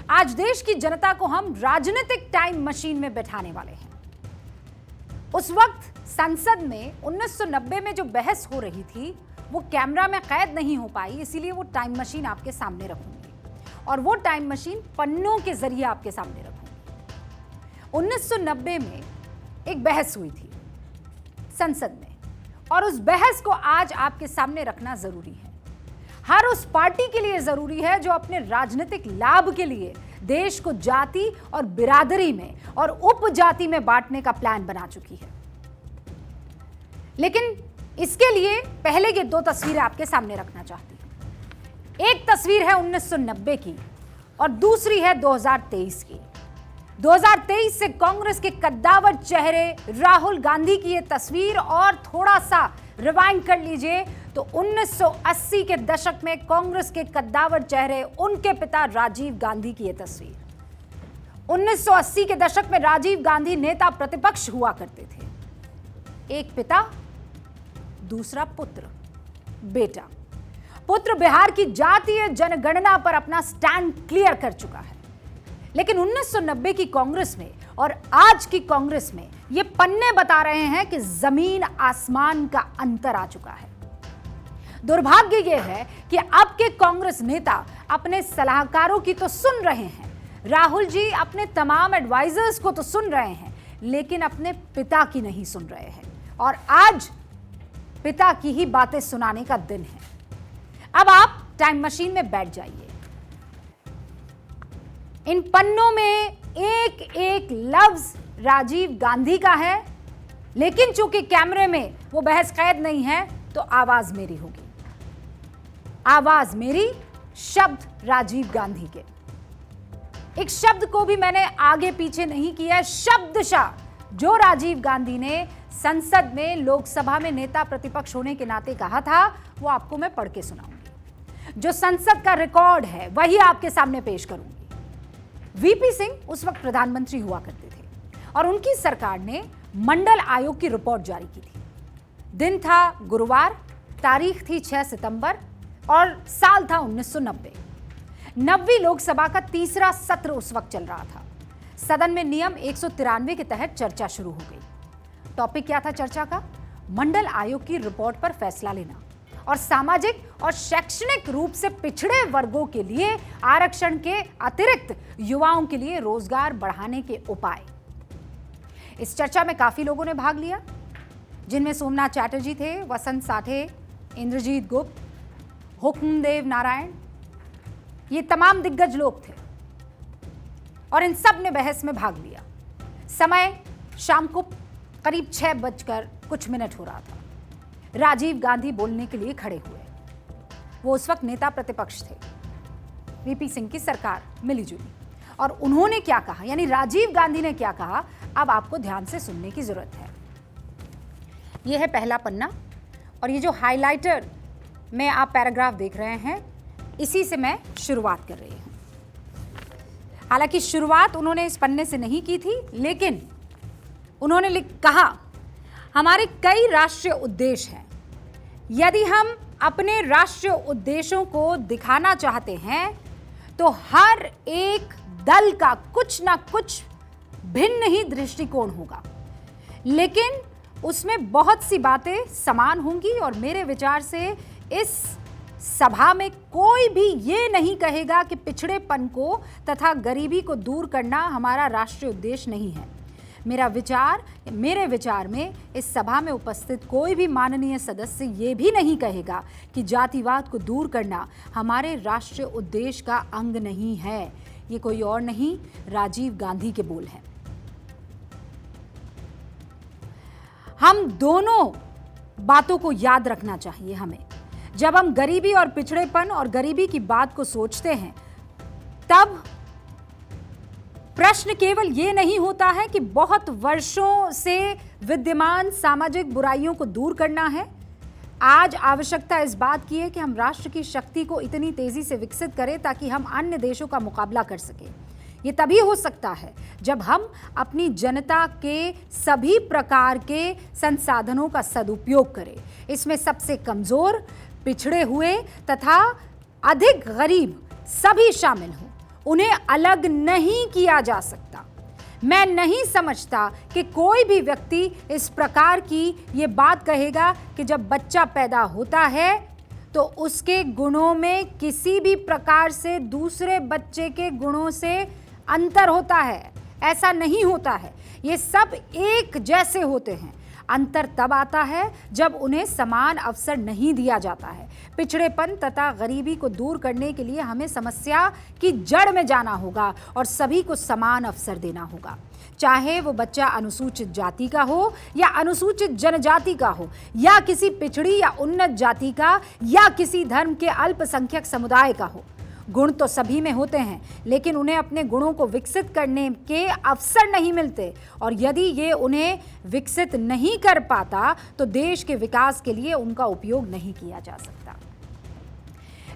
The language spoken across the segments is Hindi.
आज देश की जनता को हम राजनीतिक टाइम मशीन में बैठाने वाले हैं। उस वक्त संसद में 1990 में जो बहस हो रही थी वो कैमरा में कैद नहीं हो पाई, इसीलिए वो टाइम मशीन आपके सामने रखूंगी और वो टाइम मशीन पन्नों के जरिए आपके सामने रखूंगी। 1990 में एक बहस हुई थी संसद में और उस बहस को आज आपके सामने रखना जरूरी है। हर उस पार्टी के लिए जरूरी है जो अपने राजनीतिक लाभ के लिए देश को जाति और बिरादरी में और उपजाति में बांटने का प्लान बना चुकी है। लेकिन इसके लिए पहले ये दो तस्वीरें आपके सामने रखना चाहती हूं। एक तस्वीर है 1990 की और दूसरी है 2023 की। 2023 से कांग्रेस के कद्दावर चेहरे राहुल गांधी की ये तस्वीर और थोड़ा सा रिवाइंड कर लीजिए तो 1980 के दशक में कांग्रेस के कद्दावर चेहरे उनके पिता राजीव गांधी की ये तस्वीर। 1980 के दशक में राजीव गांधी नेता प्रतिपक्ष हुआ करते थे। एक पिता, दूसरा पुत्र, बेटा। पुत्र बिहार की जातीय जनगणना पर अपना स्टैंड क्लियर कर चुका है, लेकिन 1990 की कांग्रेस में और आज की कांग्रेस में ये पन्ने बता रहे हैं कि जमीन आसमान का अंतर आ चुका है। दुर्भाग्य यह है कि अब के कांग्रेस नेता अपने सलाहकारों की तो सुन रहे हैं, राहुल जी अपने तमाम एडवाइजर्स को तो सुन रहे हैं, लेकिन अपने पिता की नहीं सुन रहे हैं और आज पिता की ही बातें सुनाने का दिन है। अब आप टाइम मशीन में बैठ जाइए। इन पन्नों में एक एक लफ्ज राजीव गांधी का है, लेकिन चूंकि कैमरे में वो बहस कैद नहीं है तो आवाज मेरी होगी। आवाज मेरी, शब्द राजीव गांधी के। एक शब्द को भी मैंने आगे पीछे नहीं किया, शब्दशः जो राजीव गांधी ने संसद में, लोकसभा में नेता प्रतिपक्ष होने के नाते कहा था वो आपको मैं पढ़ के सुनाऊंगी। जो संसद का रिकॉर्ड है वही आपके सामने पेश करूंगी। वीपी सिंह उस वक्त प्रधानमंत्री हुआ करते थे और उनकी सरकार ने मंडल आयोग की रिपोर्ट जारी की थी। दिन था गुरुवार, तारीख थी 6 सितंबर और साल था 1990। 90वीं लोकसभा का तीसरा सत्र उस वक्त चल रहा था। सदन में नियम 193 के तहत चर्चा शुरू हो गई। टॉपिक क्या था चर्चा का? मंडल आयोग की रिपोर्ट पर फैसला लेना और सामाजिक और शैक्षणिक रूप से पिछड़े वर्गों के लिए आरक्षण के अतिरिक्त युवाओं के लिए रोजगार बढ़ाने के उपाय। इस चर्चा में काफी लोगों ने भाग लिया, जिनमें सोमनाथ चैटर्जी थे, वसंत साठे, इंद्रजीत गुप्त, हुक्मदेव नारायण, ये तमाम दिग्गज लोग थे और इन सब ने बहस में भाग लिया। समय शाम को करीब 6:00 हो रहा था। राजीव गांधी बोलने के लिए खड़े हुए। वो उस वक्त नेता प्रतिपक्ष थे, वीपी सिंह की सरकार मिलीजुली, और उन्होंने क्या कहा, यानी राजीव गांधी ने क्या कहा, अब आपको ध्यान से सुनने की जरूरत है। यह है पहला पन्ना और ये जो हाइलाइटर में आप पैराग्राफ देख रहे हैं, इसी से मैं शुरुआत कर रही हूं। हालांकि शुरुआत उन्होंने इस पन्ने से नहीं की थी, लेकिन उन्होंने कहा हमारे कई राष्ट्रीय उद्देश्य हैं। यदि हम अपने राष्ट्रीय उद्देश्यों को दिखाना चाहते हैं तो हर एक दल का कुछ ना कुछ भिन्न ही दृष्टिकोण होगा, लेकिन उसमें बहुत सी बातें समान होंगी और मेरे विचार से इस सभा में कोई भी ये नहीं कहेगा कि पिछड़ेपन को तथा गरीबी को दूर करना हमारा राष्ट्रीय उद्देश्य नहीं है। मेरे विचार में इस सभा में उपस्थित कोई भी माननीय सदस्य ये भी नहीं कहेगा कि जातिवाद को दूर करना हमारे राष्ट्रीय उद्देश्य का अंग नहीं है। ये कोई और नहीं, राजीव गांधी के बोल हैं। हम दोनों बातों को याद रखना चाहिए हमें। जब हम गरीबी और पिछड़ेपन और गरीबी की बात को सोचते हैं, तब प्रश्न केवल ये नहीं होता है कि बहुत वर्षों से विद्यमान सामाजिक बुराइयों को दूर करना है। आज आवश्यकता इस बात की है कि हम राष्ट्र की शक्ति को इतनी तेजी से विकसित करें ताकि हम अन्य देशों का मुकाबला कर सकें। ये तभी हो सकता है जब हम अपनी जनता के सभी प्रकार के संसाधनों का सदुपयोग करें। इसमें सबसे कमजोर, पिछड़े हुए तथा अधिक गरीब सभी शामिल हों। उन्हें अलग नहीं किया जा सकता। मैं नहीं समझता कि कोई भी व्यक्ति इस प्रकार की ये बात कहेगा कि जब बच्चा पैदा होता है तो उसके गुणों में किसी भी प्रकार से दूसरे बच्चे के गुणों से अंतर होता है। ऐसा नहीं होता है, ये सब एक जैसे होते हैं। अंतर तब आता है जब उन्हें समान अवसर नहीं दिया जाता है। पिछड़ेपन तथा गरीबी को दूर करने के लिए हमें समस्या की जड़ में जाना होगा और सभी को समान अवसर देना होगा, चाहे वो बच्चा अनुसूचित जाति का हो या अनुसूचित जनजाति का हो या किसी पिछड़ी या उन्नत जाति का या किसी धर्म के अल्पसंख्यक समुदाय का हो। गुण तो सभी में होते हैं, लेकिन उन्हें अपने गुणों को विकसित करने के अवसर नहीं मिलते, और यदि ये उन्हें विकसित नहीं कर पाता तो देश के विकास के लिए उनका उपयोग नहीं किया जा सकता।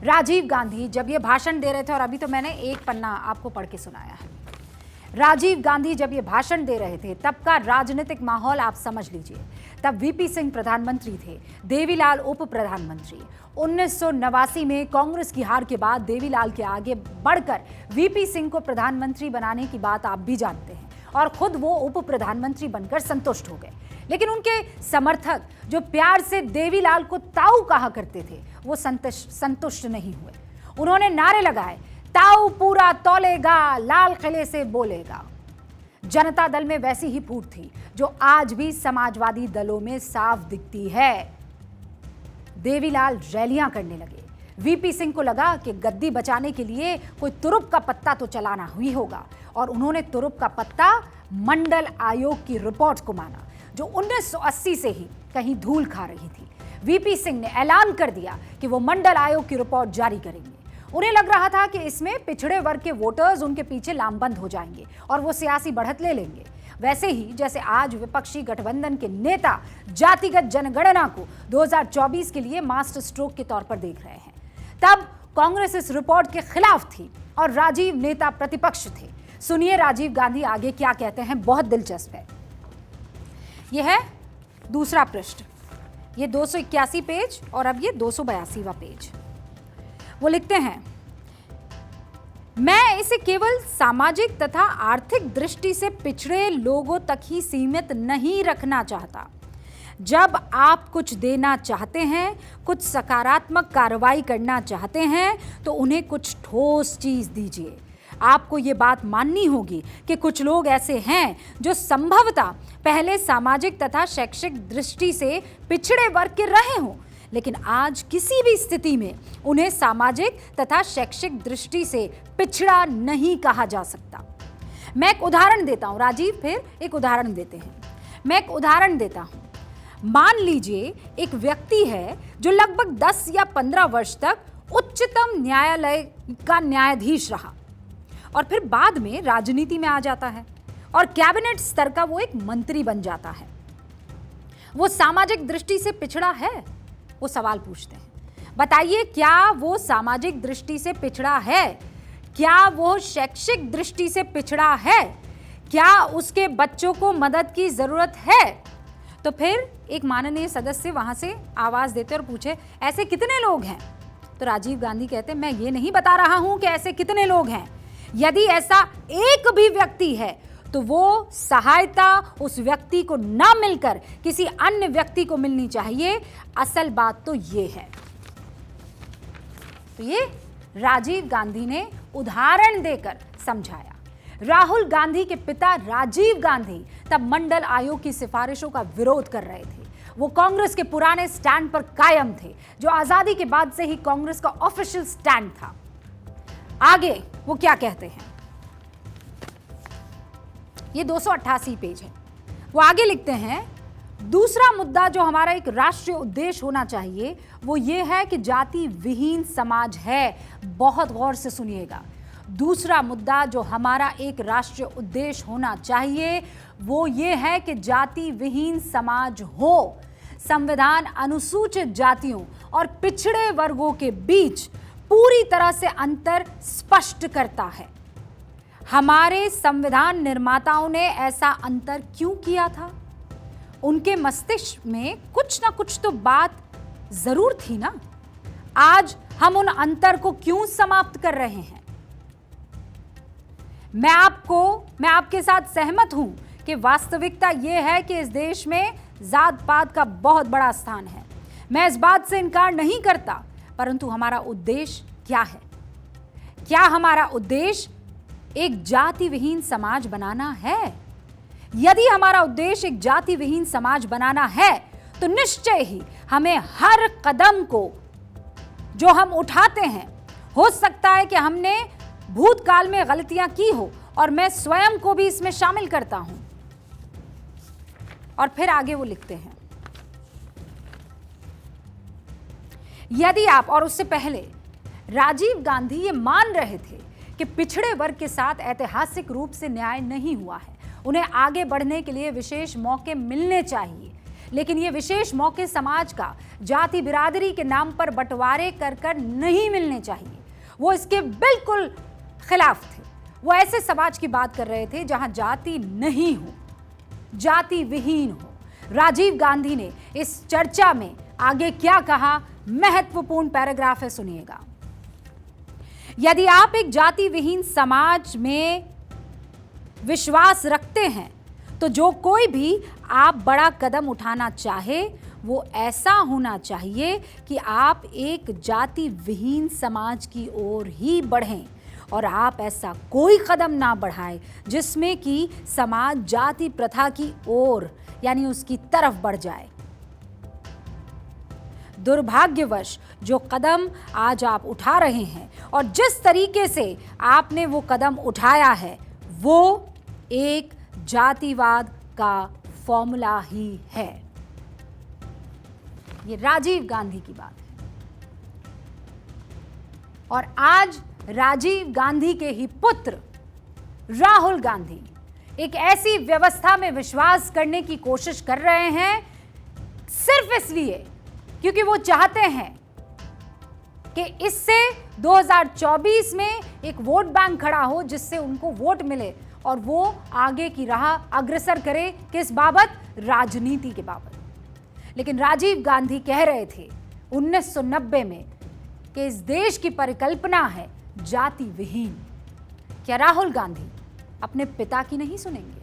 राजीव गांधी जब ये भाषण दे रहे थे, और अभी तो मैंने एक पन्ना आपको पढ़ के सुनाया है, राजीव गांधी जब ये भाषण दे रहे थे तब का राजनीतिक माहौल आप समझ लीजिए। तब वीपी सिंह प्रधानमंत्री थे, देवीलाल उप प्रधानमंत्री। 1989 में कांग्रेस की हार के बाद देवीलाल के आगे बढ़कर वीपी सिंह को प्रधानमंत्री बनाने की बात आप भी जानते हैं, और खुद वो उप प्रधानमंत्री बनकर संतुष्ट हो गए। लेकिन उनके समर्थक जो प्यार से देवीलाल को ताऊ कहा करते थे, वो संतुष्ट नहीं हुए। उन्होंने नारे लगाए, ताऊ पूरा तौलेगा, लाल किले से बोलेगा। जनता दल में वैसी ही फूट थी जो आज भी समाजवादी दलों में साफ दिखती है। देवीलाल रैलियां करने लगे। वीपी सिंह को लगा कि गद्दी बचाने के लिए कोई तुरुप का पत्ता तो चलाना ही होगा, और उन्होंने तुरुप का पत्ता मंडल आयोग की रिपोर्ट को माना, जो 1980 से ही कहीं धूल खा रही थी। वीपी सिंह ने ऐलान कर दिया कि वो मंडल आयोग की रिपोर्ट जारी करेंगे। उन्हें लग रहा था कि इसमें पिछड़े वर्ग के वोटर्स उनके पीछे लामबंद हो जाएंगे और वो सियासी बढ़त ले लेंगे, वैसे ही जैसे आज विपक्षी गठबंधन के नेता जातिगत जनगणना को 2024 के लिए मास्टर स्ट्रोक के तौर पर देख रहे हैं। तब कांग्रेस इस रिपोर्ट के खिलाफ थी और राजीव नेता प्रतिपक्ष थे। सुनिए राजीव गांधी आगे क्या कहते हैं, बहुत दिलचस्प है। यह है दूसरा पृष्ठ, ये 281 पेज और अब ये 282वां पेज। वो लिखते हैं, मैं इसे केवल सामाजिक तथा आर्थिक दृष्टि से पिछड़े लोगों तक ही सीमित नहीं रखना चाहता। जब आप कुछ देना चाहते हैं, कुछ सकारात्मक कार्रवाई करना चाहते हैं, तो उन्हें कुछ ठोस चीज दीजिए। आपको ये बात माननी होगी कि कुछ लोग ऐसे हैं जो संभवतः पहले सामाजिक तथा शैक्षिक दृष्टि से पिछड़े वर्ग के रहे हों, लेकिन आज किसी भी स्थिति में उन्हें सामाजिक तथा शैक्षिक दृष्टि से पिछड़ा नहीं कहा जा सकता। मैं एक उदाहरण देता हूं। राजीव फिर एक उदाहरण देते हैं। मैं एक उदाहरण देता हूं। मान लीजिए एक व्यक्ति है जो लगभग 10 या 15 वर्ष तक उच्चतम न्यायालय का न्यायाधीश रहा और फिर बाद में राजनीति में आ जाता है और कैबिनेट स्तर का वो एक मंत्री बन जाता है। वो सामाजिक दृष्टि से पिछड़ा है? वो सवाल पूछते हैं। बताइए, क्या वो सामाजिक दृष्टि से पिछड़ा है? क्या वो शैक्षिक दृष्टि से पिछड़ा है? क्या उसके बच्चों को मदद की जरूरत है? तो फिर एक माननीय सदस्य वहां से आवाज देते और पूछे, ऐसे कितने लोग हैं? तो राजीव गांधी कहते, मैं ये नहीं बता रहा हूं कि ऐसे कितने लोग हैं। यदि ऐसा एक भी व्यक्ति है तो वो सहायता उस व्यक्ति को ना मिलकर किसी अन्य व्यक्ति को मिलनी चाहिए। असल बात तो ये है। तो ये राजीव गांधी ने उदाहरण देकर समझाया। राहुल गांधी के पिता राजीव गांधी तब मंडल आयोग की सिफारिशों का विरोध कर रहे थे। वो कांग्रेस के पुराने स्टैंड पर कायम थे, जो आजादी के बाद से ही कांग्रेस का ऑफिशियल स्टैंड था। आगे वो क्या कहते हैं, ये 288 पेज है। वो आगे लिखते हैं, दूसरा मुद्दा जो हमारा एक राष्ट्रीय उद्देश्य होना चाहिए वो ये है कि जाति विहीन समाज है। बहुत गौर से सुनिएगा। दूसरा मुद्दा जो हमारा एक राष्ट्रीय उद्देश्य होना चाहिए वो ये है कि जाति विहीन समाज हो। संविधान अनुसूचित जातियों और पिछड़े वर्गों के बीच पूरी तरह से अंतर स्पष्ट करता है। हमारे संविधान निर्माताओं ने ऐसा अंतर क्यों किया था? उनके मस्तिष्क में कुछ ना कुछ तो बात जरूर थी ना। आज हम उन अंतर को क्यों समाप्त कर रहे हैं? मैं आपके साथ सहमत हूं कि वास्तविकता यह है कि इस देश में जात पात का बहुत बड़ा स्थान है। मैं इस बात से इनकार नहीं करता, परंतु हमारा उद्देश्य क्या है? क्या हमारा उद्देश्य एक जाति विहीन समाज बनाना है? यदि हमारा उद्देश्य एक जाति विहीन समाज बनाना है तो निश्चय ही हमें हर कदम को जो हम उठाते हैं, हो सकता है कि हमने भूतकाल में गलतियां की हो और मैं स्वयं को भी इसमें शामिल करता हूं। और फिर आगे वो लिखते हैं, यदि आप, और उससे पहले राजीव गांधी ये मान रहे थे कि पिछड़े वर्ग के साथ ऐतिहासिक रूप से न्याय नहीं हुआ है, उन्हें आगे बढ़ने के लिए विशेष मौके मिलने चाहिए, लेकिन ये विशेष मौके समाज का जाति बिरादरी के नाम पर बंटवारे कर कर नहीं मिलने चाहिए। वो इसके बिल्कुल खिलाफ थे। वो ऐसे समाज की बात कर रहे थे जहां जाति नहीं हो, जाति विहीन हो। राजीव गांधी ने इस चर्चा में आगे क्या कहा, महत्वपूर्ण पैराग्राफ है, सुनिएगा। यदि आप एक जाति विहीन समाज में विश्वास रखते हैं तो जो कोई भी आप बड़ा कदम उठाना चाहे वो ऐसा होना चाहिए कि आप एक जाति विहीन समाज की ओर ही बढ़ें, और आप ऐसा कोई कदम ना बढ़ाएं जिसमें कि समाज जाति प्रथा की ओर यानी उसकी तरफ बढ़ जाए। दुर्भाग्यवश जो कदम आज आप उठा रहे हैं और जिस तरीके से आपने वो कदम उठाया है वो एक जातिवाद का फॉर्मूला ही है। ये राजीव गांधी की बात है। और आज राजीव गांधी के ही पुत्र राहुल गांधी एक ऐसी व्यवस्था में विश्वास करने की कोशिश कर रहे हैं सिर्फ इसलिए क्योंकि वो चाहते हैं कि इससे 2024 में एक वोट बैंक खड़ा हो जिससे उनको वोट मिले और वो आगे की राह अग्रसर करे, किस बाबत? राजनीति के बाबत। लेकिन राजीव गांधी कह रहे थे 1990 में कि इस देश की परिकल्पना है जाति विहीन। क्या राहुल गांधी अपने पिता की नहीं सुनेंगे?